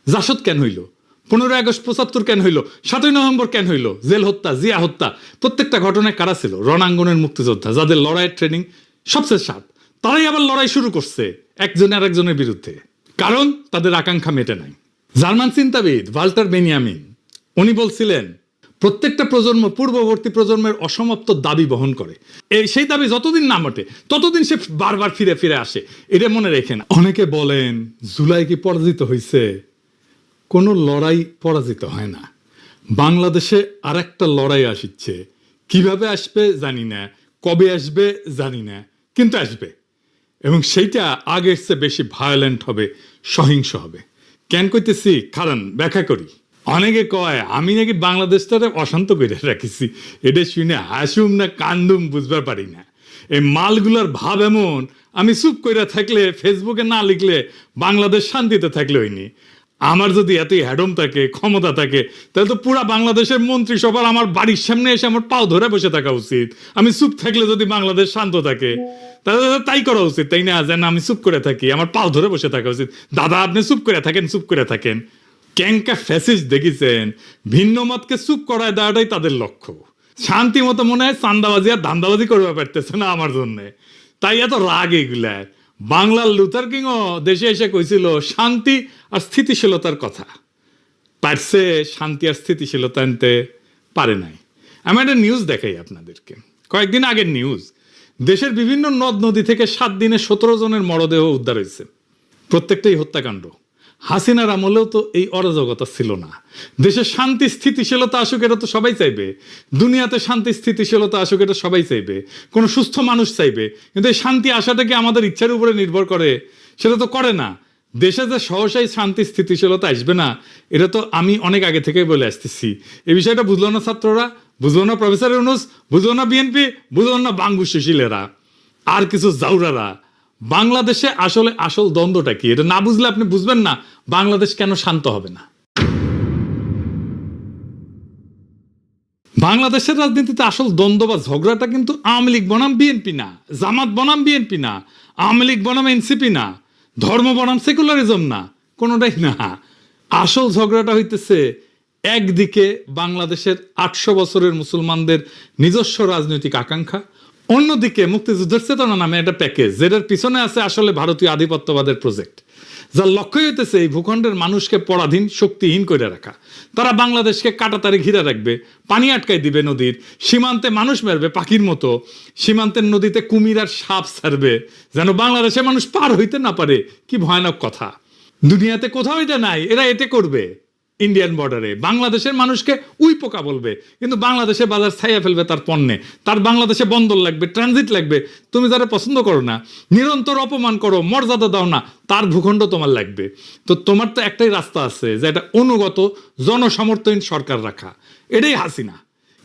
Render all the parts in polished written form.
জাসদ কেন হইল, 15 আগস্ট 75 কেন হইল, 7ই নভেম্বর কেন হইল, জেল হত্যা, জিয়া হত্যা, প্রত্যেকটা ঘটনায় কারা ছিল? রণাঙ্গনের মুক্তিযোদ্ধা, যাদের লড়াইয়ের ট্রেনিং সবচেয়ে সাত। তারাই আবার লড়াই শুরু করছে একজন আর একজনের বিরুদ্ধে, কারণ তাদের আকাঙ্ক্ষা মেটে নাই। জার্মান চিন্তাবিদ ভাল্টার বেনিয়ামিন উনি বলছিলেন, প্রত্যেকটা প্রজন্ম পূর্ববর্তী প্রজন্মের অসমাপ্ত দাবি বহন করে, সেই দাবি যতদিন না মটে ততদিন সে বারবার ফিরে ফিরে আসে। এটা মনে রেখেন। অনেকে বলেন জুলাই কি পরাজিত হয়েছে? কোনো লড়াই পরাজিত হয় না। বাংলাদেশে আর একটা লড়াই আসছে, কিভাবে আসবে জানি না, কবে আসবে জানি না, কিন্তু আসবে, এবং সেইটা আগের চেয়ে বেশি ভায়োলেন্ট হবে, সহিংস হবে। কেন কইতেছি কারণ ব্যাখ্যা করি। অনেকে কয় আমি নাকি বাংলাদেশটারে অশান্ত করে রাখিছি, এটা শুনে হাসুম না কান্দুম বুঝবার পারি না। এই মালগুলার ভাব এমন, আমি চুপ করে থাকলে, ফেসবুকে না লিখলে বাংলাদেশ শান্তিতে থাকলে হয়নি। আমার যদি এতই হ্যাডম থাকে, ক্ষমতা থাকে, তাহলে তো পুরা বাংলাদেশের মন্ত্রিসভার আমার বাড়ির সামনে এসে আমার পাও ধরে বসে থাকা উচিত। আমি চুপ থাকলে যদি বাংলাদেশ শান্ত থাকে, তাহলে তাই করা উচিত, তাই না? যেন আমি চুপ করে থাকি, আমার পাও ধরে বসে থাকা উচিত। দাদা আপনি চুপ করে থাকেন, চুপ করে থাকেন। ক্যাঙ্কা ফ্যাসিস্ট দেখেছেন, ভিন্ন মতকে চুপ করায় দেওয়াটাই তাদের লক্ষ্য। শান্তি মতো মনে হয় চান্দাবাজি আর ধান্দাবাজি করবে পারতেছে না আমার জন্য, তাই এত রাগ এগুলার। বাংলার লুথার কিংও দেশে এসে কইছিল শান্তি আর স্থিতিশীলতার কথা, পারছে শান্তি আর স্থিতিশীলতা আনতে পারে নাই। আমি একটা নিউজ দেখাই আপনাদেরকে, কয়েকদিন আগের নিউজ। দেশের বিভিন্ন নদ নদী থেকে 7 দিনে 17 জনের মরদেহ উদ্ধার হয়েছে, প্রত্যেকটাই হত্যাকাণ্ড। হাসিনার আমলেও তো এই অরাজকতা ছিল না। দেশে শান্তি স্থিতিশীলতা আসুক, এটা তো সবাই চাইবে। দুনিয়াতে শান্তি স্থিতিশীলতা আসুক, এটা সবাই চাইবে, কোনো সুস্থ মানুষ চাইবে। কিন্তু এই শান্তি আসাটা কি আমাদের ইচ্ছার উপরে নির্ভর করে? সেটা তো করে না। দেশে যে সহসাই শান্তি স্থিতিশীলতা আসবে না, এটা তো আমি অনেক আগে থেকেই বলে আসতেছি। এই বিষয়টা বুঝলো না ছাত্ররা, বুঝলো না প্রফেসর ইউনূস, বুঝলো না বিএনপি, বুঝলো না বাঙ্গু সুশীলেরা আর কিছু জাউরারা। বাংলাদেশে আসলে আসল দ্বন্দ্বটা কি, এটা না বুঝলে আপনি বুঝবেন না বাংলাদেশ কেন শান্ত হবে না। বাংলাদেশের রাজনীতিতে আসল দ্বন্দ্ব বা ঝগড়াটা কিন্তু আওয়ামী লীগ বনাম বিএনপি না, জামাত বনাম বিএনপি না, আওয়ামী লীগ বনাম এনসিপি না, ধর্ম বনাম সেকুলারিজম না, কোনোটাই না। আসল ঝগড়াটা হইতেছে একদিকে বাংলাদেশের 800 বছরের মুসলমানদের নিজস্ব রাজনৈতিক আকাঙ্ক্ষা, অন্যদিকে মুক্তিযুদ্ধের চেতনা নামে একটা প্যাকেজ, যেটার পিছনে আছে আসলে ভারতীয় আধিপত্যবাদের প্রজেক্ট, যার লক্ষ্যই হইতেছে এই ভূখণ্ডের মানুষকে পরাধীন, শক্তিহীন করে রাখা। তারা বাংলাদেশকে কাঁটাতারে ঘিরে রাখবে, পানি আটকাই দিবে নদীর, সীমান্তে মানুষ মারবে পাখির মতো, সীমান্তের নদীতে কুমির আর সাপ ছাড়বে, যেন বাংলাদেশের মানুষ পার হইতে না পারে। কি ভয়ানক কথা! দুনিয়াতে কোথাও এটা নাই। এরা এতে করবে ইন্ডিয়ান বর্ডারে, বাংলাদেশের মানুষকে উই পোকা বলবে, কিন্তু বাংলাদেশে বাজার ছাইয়া ফেলবে তার পণ্যে। তার বাংলাদেশে বন্দর লাগবে, ট্রানজিট লাগবে। তুমি যারা পছন্দ করো না, নিরন্তর অপমান করো, মর্যাদা দাও না, তার ভূখণ্ড তোমার লাগবে। তো তোমার তো একটাই রাস্তা আছে, যে এটা অনুগত জনসমর্থন সরকার রাখা, এটাই হাসিনা।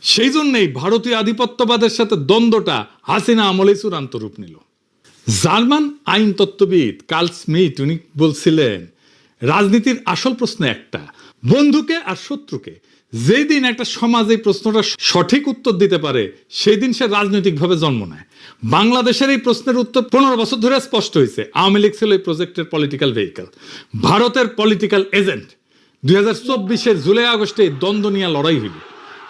সেই জন্যই ভারতীয় আধিপত্যবাদের সাথে দ্বন্দ্বটা হাসিনা আমলেই চূড়ান্ত রূপ নিল। জার্মান আইন তত্ত্ববিদ কার্ল স্মিথ উনি বলছিলেন, রাজনীতির আসল প্রশ্ন একটা, বন্ধুকে আর শত্রুকে। যেই দিন একটা সমাজ এই প্রশ্নটা সঠিক উত্তর দিতে পারে, সেই দিন সে রাজনৈতিকভাবে জন্ম নেয়। বাংলাদেশের এই প্রশ্নের উত্তর 15 বছর ধরে স্পষ্ট হয়েছে। আওয়ামী লীগ ছিল এই প্রজেক্টের পলিটিক্যাল ভেহিকল, ভারতের পলিটিক্যাল এজেন্ট। 2024-এর জুলাই আগস্টে দ্বন্দ্ব নিয়ে লড়াই হইল।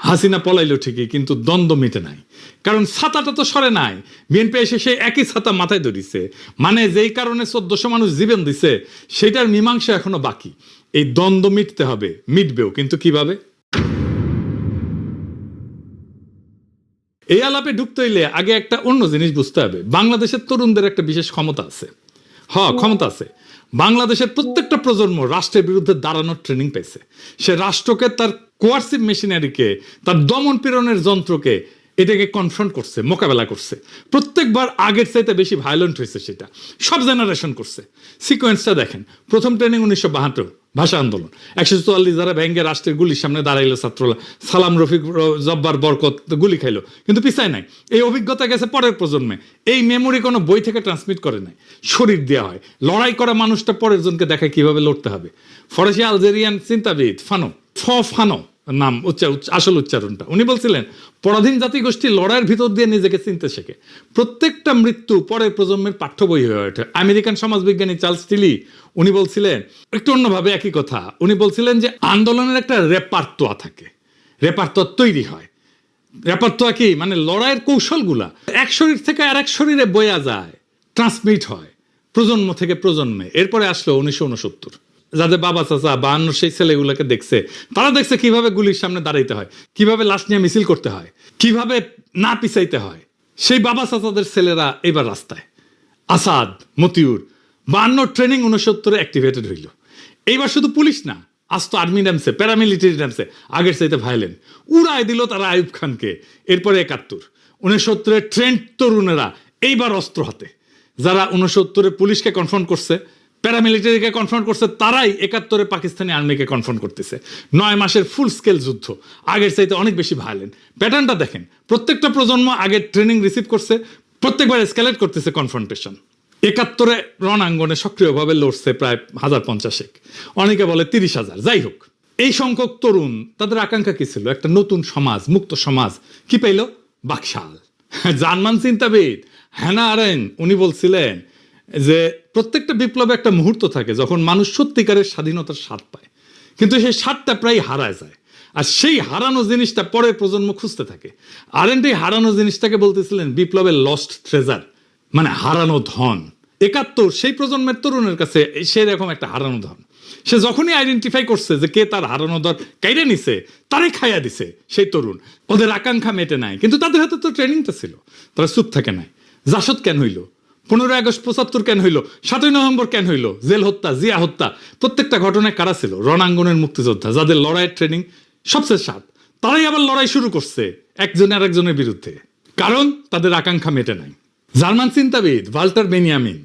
হাসিনা পলাইল ঠিকই, কিন্তু দ্বন্দ্ব মিটে নাই, কারণ ছাতাটা তো সরে নাই। বিএনপি এসে সেই একই ছাতা মাথায় ধরিছে, মানে যেই কারণে 1400 মানুষ জীবন দিছে, সেটার মীমাংসা এখনো বাকি। এই দ্বন্দ্ব মিটতে হবে, মিটবেও, কিন্তু কিভাবে? এই আলাপে ঢুকতে হইলে আগে একটা অন্য জিনিস বুঝতে হবে। বাংলাদেশের তরুণদের একটা বিশেষ ক্ষমতা আছে, ক্ষমতা আছে। বাংলাদেশের প্রত্যেকটা প্রজন্ম রাষ্ট্রের বিরুদ্ধে দাঁড়ানোর ট্রেনিং পেয়েছে। সে রাষ্ট্রকে, তার কোয়ার্সিভ মেশিনারিকে, তার দমন পীড়নের যন্ত্রকে, এটাকে কনফ্রন্ট করছে, মোকাবেলা করছে। প্রত্যেকবার আগের চাইতে বেশি ভায়োলেন্ট হয়েছে, সেটা সব জেনারেশন করছে। সিকোয়েন্সটা দেখেন। প্রথম ট্রেনিং 1972 ভাষা আন্দোলন, 144 যারা ব্যাঙ্গে রাষ্ট্রের গুলির সামনে দাঁড়াইলো ছাত্ররা, সালাম, রফিক, জব্বার, বরকত গুলি খাইলো, কিন্তু পিছায় নাই। এই অভিজ্ঞতা গেছে পরের প্রজন্মে। এই মেমোরি কোনো বই থেকে ট্রান্সমিট করে নাই, শরীর দেওয়া হয়। লড়াই করা মানুষটা পরের জনকে দেখায় কিভাবে লড়তে হবে। ফরাসি আলজেরিয়ান চিন্তাবিদ ফানো নাম আসল উচ্চারণটা। উনি বলছিলেন পরাধীন জাতিগোষ্ঠী লড়াইয়ের ভিতর দিয়ে নিজেকে চিনতে শেখে, প্রত্যেকটা মৃত্যু পরের প্রজন্মের পাঠ্য বই হয়ে ওঠে। আমেরিকান সমাজবিজ্ঞানী চার্লস টিলি উনি বলছিলেন একটু অন্যভাবে একই কথা। উনি বলছিলেন যে আন্দোলনের একটা রেপার্তোয়া থাকে, রেপার্তোয়া তৈরি হয়। রেপার্তোয়া কি মানে লড়াইয়ের কৌশলগুলা এক শরীর থেকে আর এক শরীরে বয়া যায়, ট্রান্সমিট হয় প্রজন্ম থেকে প্রজন্মে। এরপরে আসলো 1969, যাদের বাবা চাচা বা অন্য সেই ছেলেগুলোকে দেখছে, তারা দেখছে কিভাবে গুলির সামনে দাঁড়াইতে হয়, কিভাবে লাশ নিয়ে মিছিল করতে হয়, কিভাবে না পিছাইতে হয়। সেই বাবা চাচাদের ছেলেরা এবার রাস্তায়। আসাদ, মতিউর, 52 ট্রেনিং 69 অ্যাক্টিভেটেড হইল। এইবার শুধু পুলিশ না, আজ তো আর্মি নামছে, প্যারামিলিটারি নামছে, আগের চাইতে ভায়োলেন্ট। উড়াই দিল তারা আইয়ুব খানকে। এরপরে 71, 69 ট্রেন্ড তরুণেরা এইবার অস্ত্র হাতে। যারা 69 পুলিশকে কনফ্রন্ট করছে, প্যারামিলিটারিকে কনফ্রন্ট করছে, তারাই 71 পাকিস্তানি আর্মিকে কনফ্রন্ট করতেছে। 9 মাসের ফুল স্কেল যুদ্ধ, আগের চাইতে অনেক বেশি ভায়োলেন্ট। প্যাটার্নটা দেখেন, প্রত্যেকটা প্রজন্ম আগের ট্রেনিং রিসিভ করছে, প্রত্যেকবার এসকেলেট করতেছে কনফ্রন্টেশন। 71 রণাঙ্গনে সক্রিয়ভাবে লড়ছে প্রায় 1050, অনেকে বলে 30,000। যাই হোক, এই সংখ্যক তরুণ, তাদের আকাঙ্ক্ষা কি ছিল? একটা নতুন সমাজ, মুক্ত সমাজ। কি পাইল? বাকশাল। জার্মান চিন্তাবিদ হ্যানা আরেন্ট উনি বলছিলেন যে প্রত্যেকটা বিপ্লবে একটা মুহূর্ত থাকে যখন মানুষ সত্যিকারের স্বাধীনতার স্বাদ পায়, কিন্তু সেই স্বাদটা প্রায় হারায় যায়। আর সেই হারানো জিনিসটা পরের প্রজন্ম খুঁজতে থাকে। আরেন্ট এই হারানো জিনিসটাকে বলতেছিলেন বিপ্লবের লস্ট ট্রেজার, মানে হারানো ধন। 71 সেই প্রজন্মের তরুণের কাছে সেরকম একটা হারানো ধন। সে যখনই আইডেন্টিফাই করছে যে কে তার হারানো ধন কাইরে নিছে, তারাই খাইয়া দিছে সেই তরুণ। ওদের আকাঙ্ক্ষা মেটে নাই, কিন্তু তাদের হাতে তো ট্রেনিংটা ছিল, তারা চুপ থাকে নাই। জাসদ কেন হইল? 15 আগস্ট 75 কেন হইল? 7 নভেম্বর কেন হইল? জেল হত্যা, জিয়া হত্যা, প্রত্যেকটা ঘটনায় কারা ছিল? রণাঙ্গনের মুক্তিযোদ্ধা, যাদের লড়াইয়ের ট্রেনিং সবচেয়ে সাত। তারাই আবার লড়াই শুরু করছে একজনের আরেকজনের বিরুদ্ধে, কারণ তাদের আকাঙ্ক্ষা মেটে নাই। জার্মান চিন্তাবিদ ওয়াল্টার বেনিয়ামিন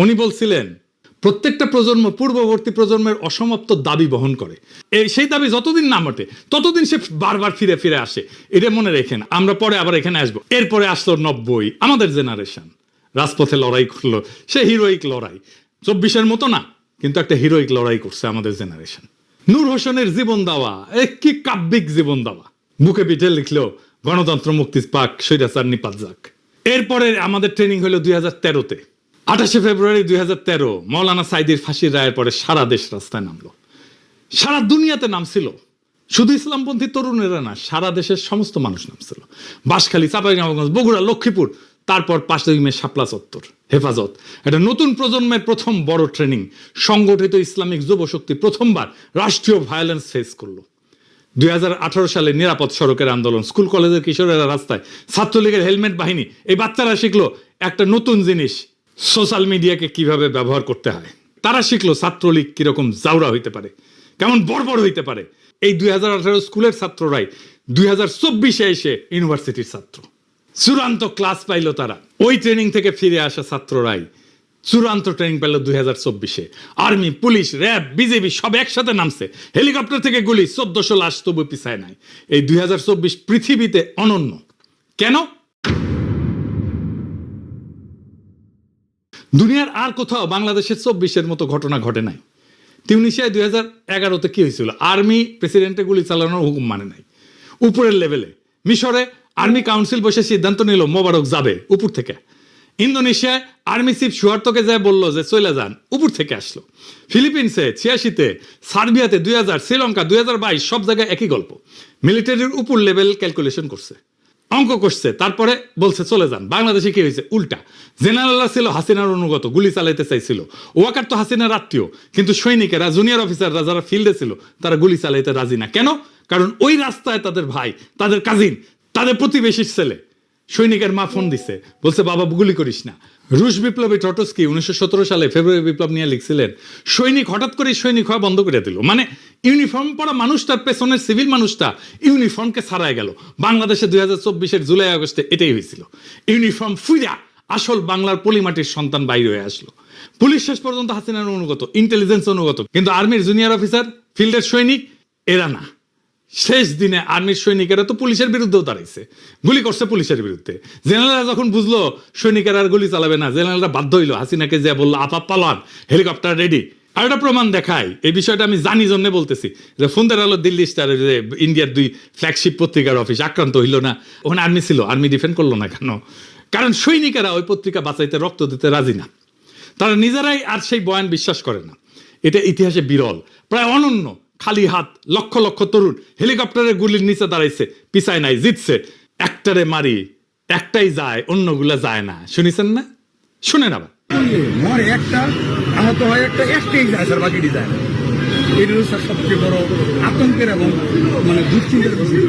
উনি বলছিলেন প্রত্যেকটা প্রজন্ম পূর্ববর্তী প্রজন্মের অসমাপ্ত দাবি বহন করে। সেই দাবি যতদিন না মটে ততদিন সে বারবার ফিরে ফিরে আসে। এটা মনে রেখেন, আমরা পরে আবার এখানে আসবো। এরপরে আসলো 90, আমাদের জেনারেশন রাজপথে লড়াই করলো। সে হিরোইক লড়াই, 24-এর মতো না, কিন্তু একটা হিরোইক লড়াই করছে আমাদের জেনারেশন। নূর হোসেনের জীবন দেওয়া, কি কাব্যিক জীবন দেওয়া, বুকে পিঠে লিখলো গণতন্ত্র মুক্তি পাক, স্বৈরাচার নিপাত যাক। এরপরে আমাদের ট্রেনিং হলো 2013-তে। 28 ফেব্রুয়ারি 2013 মৌলানা সাইদির ফাঁসির রায়ের পরে সারা দেশ রাস্তায় নামলো, সারা দুনিয়াতে নামছিল। শুধু ইসলামপন্থী তরুণেরা না, সারা দেশের সমস্ত মানুষ নামছিল। বাঁশখালী, চাঁপাইনবাবগঞ্জ, বগুড়া, লক্ষ্মীপুর, তারপর 5 মে শাপলা চত্বর, হেফাজত। একটা নতুন প্রজন্মের প্রথম বড় ট্রেনিং। সংগঠিত ইসলামিক যুবশক্তি প্রথমবার রাষ্ট্রীয় ভায়োলেন্স ফেস করলো। 2018 সালে নিরাপদ সড়কের আন্দোলন, স্কুল কলেজের কিশোরেরা রাস্তায়, ছাত্রলীগের হেলমেট বাহিনী, এই বাচ্চারা শিখলো একটা নতুন জিনিস, সোশ্যাল মিডিয়াকে কিভাবে ব্যবহার করতে হয়। তারা শিখলো ছাত্রলীগ কিরকম জাউরা হইতে পারে, কেমন বর্বর হইতে পারে। এই 2018 স্কুলের ছাত্ররাই 2024-এ এসে ইউনিভার্সিটির ছাত্র। চূড়ান্ত ক্লাস পাইল তারা। ওই ট্রেনিং থেকে ফিরে আসা ছাত্ররাই চূড়ান্ত ট্রেনিং পেল 2024-এ। আর্মি, পুলিশ, র্যাব, বিজেপি সব একসাথে নামছে। হেলিকপ্টার থেকে গুলি, 1400 লাশ তবু পিছায় নাই। এই 2024 পৃথিবীতে অনন্য। কেন? দুনিয়ার আর কোথাও বাংলাদেশের 24-এর মতো ঘটনা ঘটে নাই। তিউনিসিয়ায় 2011-তে কি হয়েছিল? আর্মি প্রেসিডেন্টে গুলি চালানোর হুকুম মানে নাই উপরের লেভেলে। মিশরে আর্মি কাউন্সিল বসে সিদ্ধান্ত নিল মোবারক যাবে উপর থেকে। ইন্দোনেশিয়ায় আর্মি চিফ সুহার্তোকে যায় বললো যে চলে যান, উপর থেকে আসলো। ফিলিপিন্সে 86-তে, সার্বিয়াতে 2000, শ্রীলঙ্কা 2022, সব জায়গায় একই গল্প। মিলিটারির উপর লেভেল ক্যালকুলেশন করছে, অঙ্ক করছে, তারপরে বলছে চলে যান। বাংলাদেশে কি হয়েছে? উল্টা। জেনারেলরা ছিল হাসিনার অনুগত, গুলি চালাইতে চাইছিল। ওয়াকার তো হাসিনার আত্মীয়, কিন্তু সৈনিকেরা, জুনিয়র অফিসাররা যারা ফিল্ডে ছিল, তারা গুলি চালাইতে রাজি না। কেন? কারণ ওই রাস্তায় তাদের ভাই, তাদের কাজিন, তাদের প্রতিবেশীর ছেলে। সৈনিকের মা ফোন দিছে, বলছে বাবা গুলি করিস না। রুশ বিপ্লবী ট্রটস্কি 1917 সালে ফেব্রুয়ারি বিপ্লব নিয়ে লিখছিলেন, সৈনিক হঠাৎ করে সৈনিক হওয়া বন্ধ করে দিল। মানে ইউনিফর্ম পরা মানুষটার পেছনের সিভিল মানুষটা ইউনিফর্মকে ছাড়াই গেল। বাংলাদেশে 2024-এর জুলাই আগস্টে এটাই হয়েছিল। ইউনিফর্ম ফুইরা আসল বাংলার পলিমাটির সন্তান বাইরে হয়ে আসলো। পুলিশ শেষ পর্যন্ত হাসিনার অনুগত, ইন্টেলিজেন্স অনুগত, কিন্তু আর্মির জুনিয়র অফিসার, ফিল্ডের সৈনিক, এরা না। শেষ দিনে আর্মির সৈনিকেরা তো পুলিশের বিরুদ্ধেও দাঁড়াইছে, গুলি করছে পুলিশের বিরুদ্ধে। জেনারেলরা যখন বুঝলো সৈনিকেরা আর গুলি চালাবে না, জেনারেলরা বাধ্য হইলো, হাসিনাকে যে বললো আপা পালান, হেলিকপ্টার রেডি, আর একটা প্রমাণ দেখাই, এই বিষয়টা আমি জানি জন্য বলতেছি, যে ফোনদের আলো দিল্লি স্টারের যে ইন্ডিয়ার 2 ফ্ল্যাগশিপ পত্রিকার অফিস আক্রান্ত হইল না, ওখানে আর্মি ছিল, আর্মি ডিফেন্ড করলো না কেন? কারণ সৈনিকেরা ওই পত্রিকা বাঁচাইতে রক্ত দিতে রাজি না, তারা নিজেরাই আর সেই বয়ান বিশ্বাস করে না। এটা ইতিহাসে বিরল, প্রায় অনন্য। খালি হাত লক্ষ লক্ষ তরুণ হেলিকপ্টারের গুলির নিচে দাঁড়াইছে, পিছায় নাই, জিতছে। একটারে মারি একটাই যায়, অন্যগুলা যায় না। শুনেছেন না? শুনেন আবার। মরে একটা, আহত হয় একটা, একটাই যায় স্যার, বাকি যায় না। এটি হচ্ছে স্যার সবচেয়ে বড় আতঙ্কের এবং দুশ্চিন্তার বিষয়।